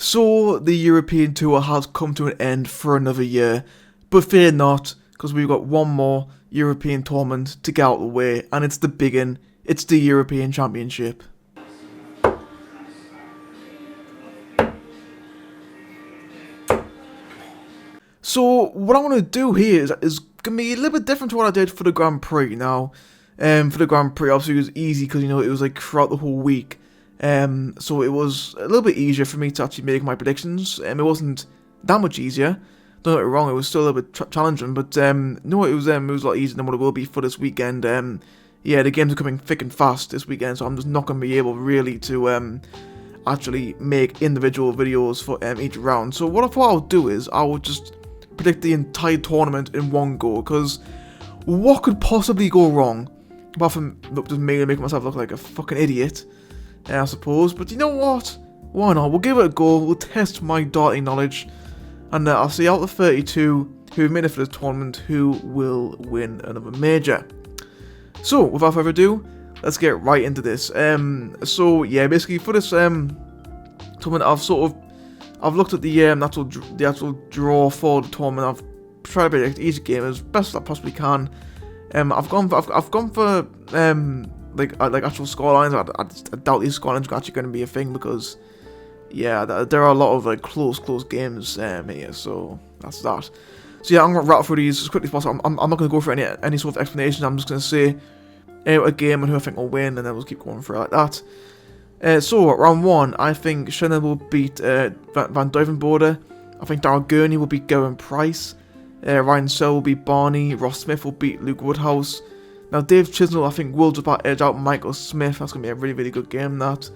So, the European Tour has come to an end for another year, but fear not, because we've got one more European tournament to get out of the way, and it's the big one. It's the European Championship. So, what I want to do here is going to be a little bit different to what I did for the Grand Prix. Now, for the Grand Prix, obviously it was easy because, it was like throughout the whole week. So it was a little bit easier for me to actually make my predictions. It wasn't that much easier. Don't get me wrong, it was still a little bit challenging, but no, it was a lot easier than what it will be for this weekend. Yeah, the games are coming thick and fast this weekend, so I'm just not going to be able really to actually make individual videos for each round. So what I thought I'll do is I will just predict the entire tournament in one go, because what could possibly go wrong apart from just making myself look like a fucking idiot? I suppose, but you know what? Why not? We'll give it a go. We'll test my darting knowledge, and I'll see out of the 32 who have made it for this tournament who will win another major. So, without further ado, let's get right into this. So yeah, basically for this tournament, I've looked at the actual draw for the tournament. I've tried to predict each game as best as I possibly can. I've gone for like actual scorelines. I doubt these scorelines are actually going to be a thing, because yeah, there are a lot of like close games here, so that's that. So yeah, I'm going to rattle through these as quickly as possible. I'm not going to go for any sort of explanation. I'm just going to say a game and who I think will win, and then we'll keep going through like that. So round 1, I think Schindler will beat Van Duivenbode. I think Daryl Gurney will beat Gerwyn Price. Ryan Searle will beat Barney. Ross Smith will beat Luke Woodhouse. Now, Dave Chisnell, I think, will just about edge out Michael Smith. That's going to be a really, really good game, that.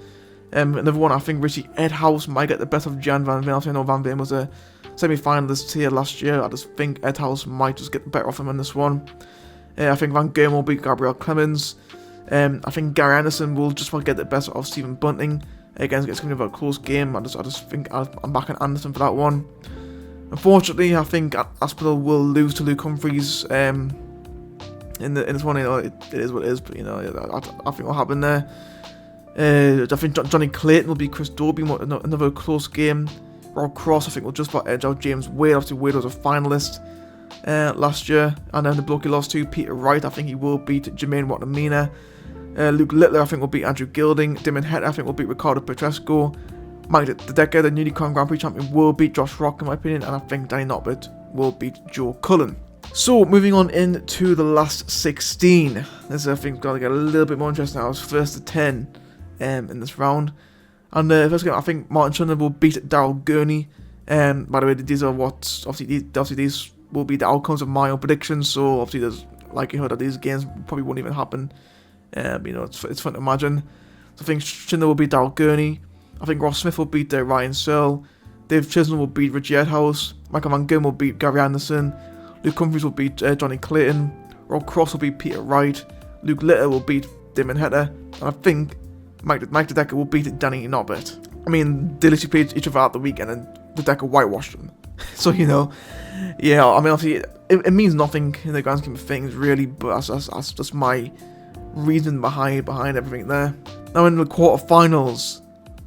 Another one, I think Richie Edhouse might get the best of Jan Van Veen. I know Van Veen was a semi-finalist here last year. I just think Edhouse might just get the better of him in this one. I think Van Gerwen will beat Gabriel Clemens. I think Gary Anderson will just about get the best of Stephen Bunting. Again, it's going to be a close game. I just think I'm backing Anderson for that one. Unfortunately, I think Aspinall will lose to Luke Humphries. In this one, it is what it is, but I think what happened there. I think Johnny Clayton will beat Chris Dobie, another close game. Rob Cross, I think, will just about edge out James Wade. Obviously, Wade was a finalist last year, and then the bloke he lost to, Peter Wright, I think he will beat Jermaine Watnamina. Luke Littler, I think, will beat Andrew Gilding. Damon Hett, I think, will beat Ricardo Petrescu. Mike Dedecker, the newly crowned Grand Prix champion, will beat Josh Rock, in my opinion, and I think Danny Norbert will beat Joe Cullen. So, moving on into the last 16. This, I think, got to get a little bit more interesting now. It's first to 10 in this round. And the first game, I think Martin Schindler will beat Daryl Gurney. By the way, these are what, obviously these will be the outcomes of my own predictions, so obviously there's likelihood that these games probably won't even happen. It's fun to imagine. So I think Schindler will beat Daryl Gurney. I think Ross Smith will beat Ryan Searle. Dave Chisholm will beat Richie Edhouse. Michael Van Gerwen will beat Gary Anderson. Luke Humphries will beat Johnny Clayton. Rob Cross will beat Peter Wright. Luke Litter will beat Damon Hett. And I think Mike Dedecker will beat Danny Norbert. I mean, they literally played each other out the weekend, and Dedecker whitewashed them. So, yeah, I mean, obviously, it means nothing in the grand scheme of things, really, but that's just my reason behind everything there. Now, in the quarterfinals,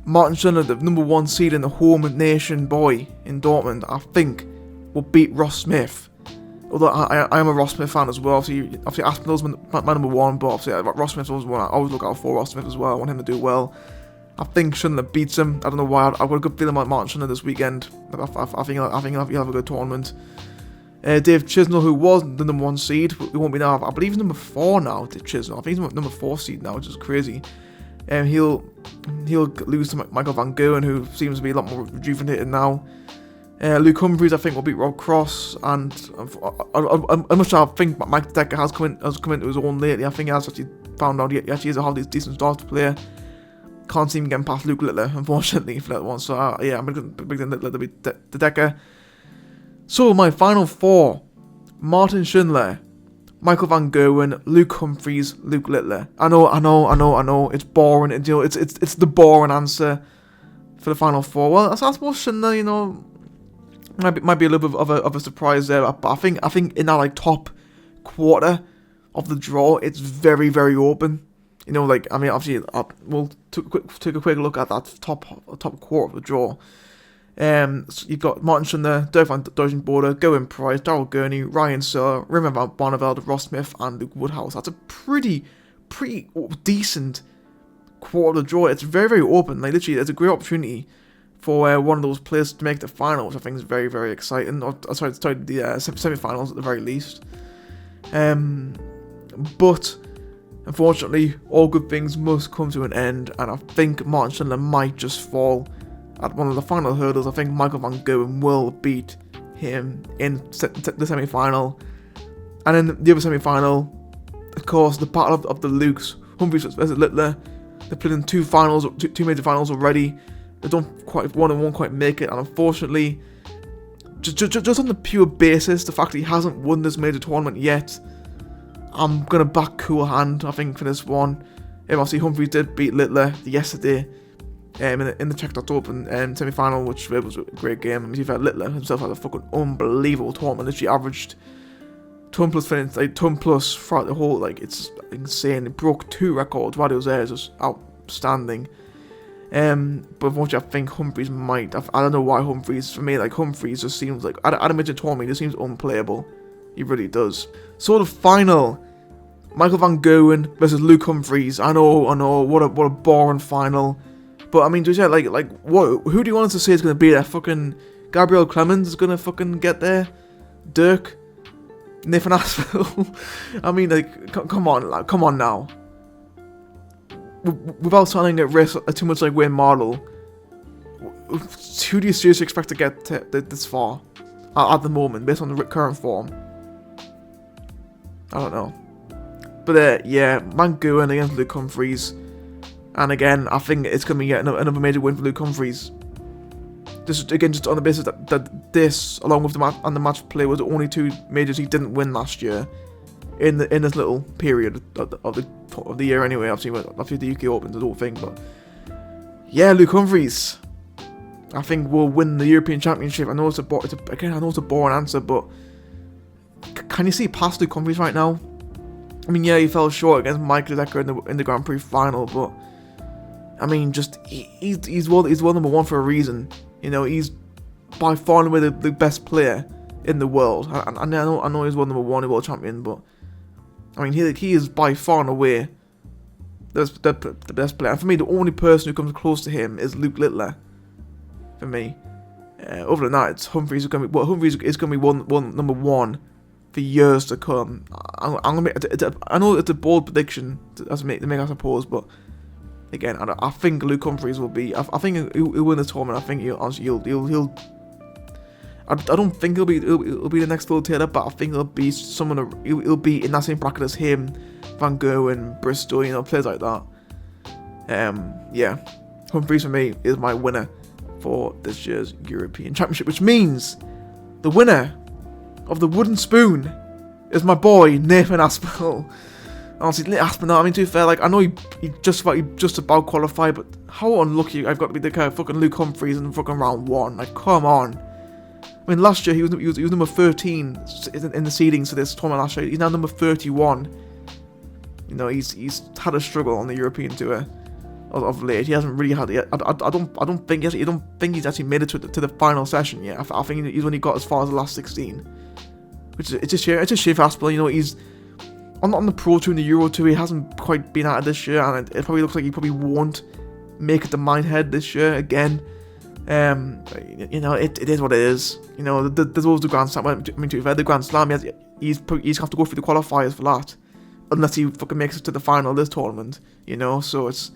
Martin Schindler, the number 1 seed in the home nation boy in Dortmund, I think, will beat Ross Smith. Although I am a Ross Smith fan as well. Obviously Aspinall's my number 1, but obviously Ross Smith's always one I always look out for. Ross Smith as well. I want him to do well. I think Schindler beats him. I don't know why. I've got a good feeling about Martin Schindler this weekend. I think he'll have a good tournament. Dave Chisnell, who was the number 1 seed, he won't be now. I believe he's number 4 now. Dave Chisnell. I think he's number 4 seed now, which is crazy. He'll lose to Michael Van Gerwen, who seems to be a lot more rejuvenated now. Luke Humphries, I think, will beat Rob Cross, and I'm not sure. I think Mike Dedecker has come into his own lately. I think he has actually found out he actually has a half decent start to play. Can't seem to get past Luke Littler, unfortunately, for that one. So yeah, I'm going to pick Littler to beat Dedecker. So my final 4: Martin Schindler, Michael Van Gerwen, Luke Humphries, Luke Littler. I know. It's boring. It's the boring answer for the final 4. Well, I suppose Schindler, might be a little bit of a surprise there, but I think in that top quarter of the draw, it's very, very open. Obviously, we'll take a quick look at that top quarter of the draw. So you've got Martin Schindler, Dirk van Duijvenbode, Gowen Price, Daryl Gurney, Ryan Searle, Raymond van Barneveld, Ross Smith, and Luke Woodhouse. That's a pretty decent quarter draw. It's very, very open. Like, literally, it's a great opportunity for one of those players to make the final, which I think is very, very exciting. Or, sorry, the semi-finals at the very least. But unfortunately, all good things must come to an end, and I think Martin Schindler might just fall at one of the final hurdles. I think Michael van Gerwen will beat him in the semi-final. And in the other semi-final, of course, the battle of the Lukes, Humphries versus Littler. They played in two major finals already. They don't quite, one and one quite make it, and unfortunately, just on the pure basis, the fact that he hasn't won this major tournament yet, I'm gonna back Cool Hand, I think, for this one. Obviously, Humphries did beat Littler yesterday in the Czech Open semi-final, which was a great game. I mean, you've had Littler himself had a fucking unbelievable tournament. Literally averaged ton plus finish, like ton plus throughout the whole. Like, it's insane. It broke 2 records while he was there. It's just outstanding. But unfortunately, I think Humphries might. I don't know why Humphries. For me, like, Humphries just seems like at a major tournament, he just seems unplayable. He really does. So the final, Michael van Gerwen versus Luke Humphries. I know, what a boring final. But I mean, just yeah, like what? Who do you want us to say is gonna be there? Fucking Gabriel Clemens is gonna fucking get there. Dirk, Nathan Aspinall. I mean, like, come on now. Without sounding at risk too much like Wayne Mardle, who do you seriously expect to get this far at the moment, based on the current form? I don't know. But yeah, Van Gerwen against Luke Humphries. And again, I think it's going to be yet another major win for Luke Humphries. Just on the basis that this, along with the match play, was the only 2 majors he didn't win last year in this little period of the year. Anyway, obviously the UK Open, the whole thing. But yeah, Luke Humphries, I think, will win the European Championship. I know it's a boring answer, but can you see past Luke Humphries right now? I mean, yeah, he fell short against Mike Ledecker in the Grand Prix final, but I mean, just he's world number 1 for a reason. You know, he's by far and away the best player in the world. I know he's world number 1, world champion, but I mean, he is by far and away the best player. And for me, the only person who comes close to him is Luke Littler. For me, other than that, it's Humphries. Humphries is going to be number 1 for years to come. I know it's a bold prediction to make, I suppose, but again, I think Luke Humphries will be. I think he'll win the tournament. I think he'll. I don't think he'll be the next Phil Taylor, but I think he'll be someone. He'll be in that same bracket as him, Van Gerwen, Bristol, players like that. Yeah, Humphries for me is my winner for this year's European Championship, which means the winner of the wooden spoon is my boy Nathan Aspinall. Honestly, Nathan Aspinall, I mean, to be fair, like, I know he just about qualified, but how unlucky I've got to be the guy of fucking Luke Humphries in fucking round 1. Like, come on. I mean, last year he was number 13 in the seedings for this tournament last year. He's now number 31. You know, he's had a struggle on the European tour of late. He hasn't really had it. I don't think he's actually made it to the final session yet. I think he's only got as far as the last 16. Which is, it's a shame for Aspinall. You know, he's on the Pro Tour and the Euro Tour. He hasn't quite been at it this year, and it probably looks like he probably won't make it to Minehead this year again. You know, it is what it is. You know, there's always the Grand Slam. I mean, to be fair, the Grand Slam, he's have to go through the qualifiers for that, unless he fucking makes it to the final of this tournament. You know, so it's,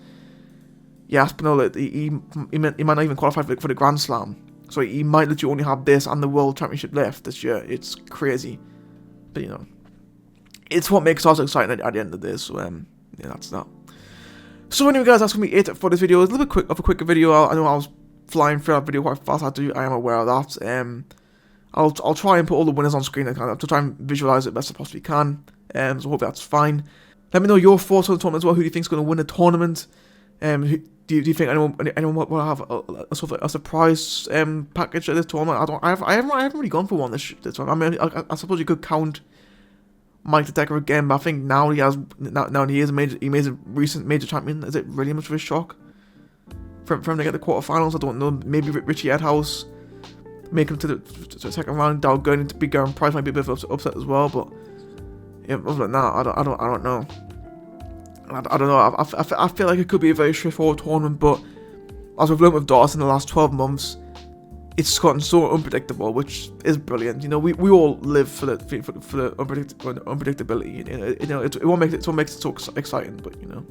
yeah, Aspinall, he might not even qualify for the Grand Slam. So he might literally only have this and the World Championship left this year. It's crazy. But, you know, it's what makes us exciting at the end of this. So, yeah, that's that. So anyway, guys, that's going to be it for this video. It's a little bit of a quicker video. I know I was flying through that video quite fast. I am aware of that. I'll try and put all the winners on screen to try and visualize it best I possibly can. So hopefully that's fine. Let me know your thoughts on the tournament as well. Who do you think is going to win the tournament? Do you think anyone will have a sort of a surprise package at this tournament? I haven't really gone for one this time. I mean, I suppose you could count Mike Ledecker again, but I think now he is a recent major champion. Is it really much of a shock for him to get the quarterfinals. I don't know. Maybe Richie Edhouse make him to the second round. Dow going to Big Garen Price might be a bit of upset as well. But yeah, other than that, I don't know. I don't know. I feel like it could be a very straightforward tournament, but as we've learned with Darts in the last 12 months, it's gotten so unpredictable, which is brilliant. You know, we all live for the unpredictability. You know, it's what makes it so exciting. But you know,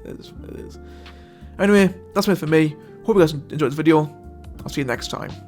it is. Anyway, that's it for me. Hope you guys enjoyed this video. I'll see you next time.